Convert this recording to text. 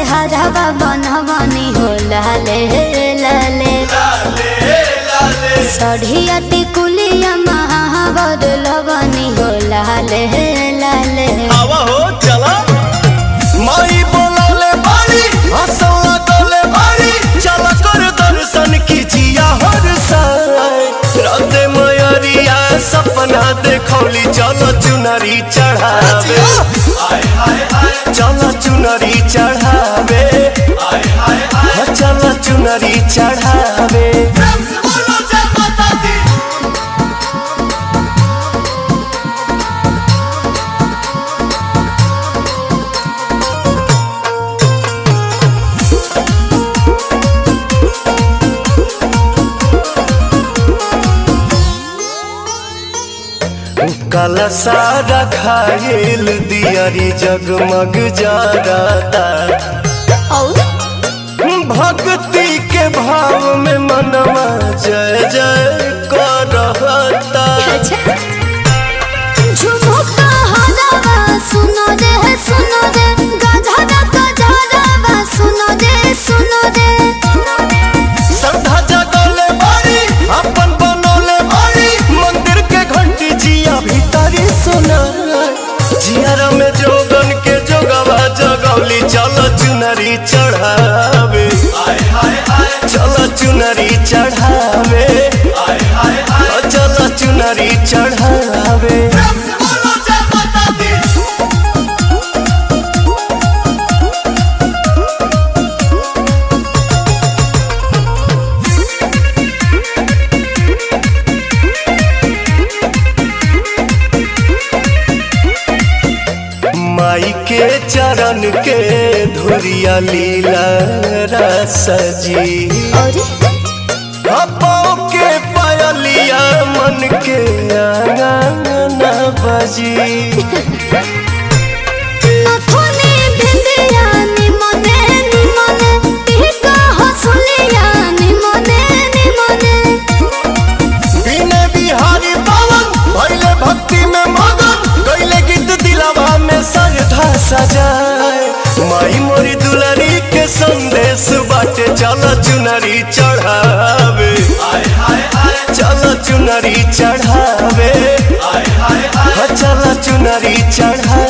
हरावा बनवनी हो लाले लाले सढ़िया टिकुलिया महावर लवनी हो लाले लाले। आवा हो चला माई बोलले बारी हंसला गले बारी चला कर दर्शन कीजिया हर साय राते मयरिया सपना देखौली चलो चुनरी चढ़ावे चलो चुनरी चढ़ावे चलो चुनरी चढ़ावे। काला सारा खायल दियारी जगमग जाता भक्ति के भाव में मनवा जय जय करता। झुमुका हरावा सुनो रे गधरा गधरावा सुनो रे श्रद्धा जगले बारी अपन बनोले बारी मंदिर के घंटी जिया भीतरी सुना जियारा में जोगन के जोगवा जगौली चलो चुनरी चढ़ावे चलो चुनरी चढ़ावे चलो चुनरी चढ़ावे। माई के चरण के धुरिया लीला रसजी पाँव के पायलिया मन के आंगन बजी। बिने बिहारी पावन भइले भक्ति में मगन गइले गीत दिलवा में श्रद्धा सजाए माई मोरी दुलारी के संदेश बाटे चलो चुनरी चढ़ावे चलो चुनरी चढ़ावे चलो चुनरी चढ़ावे।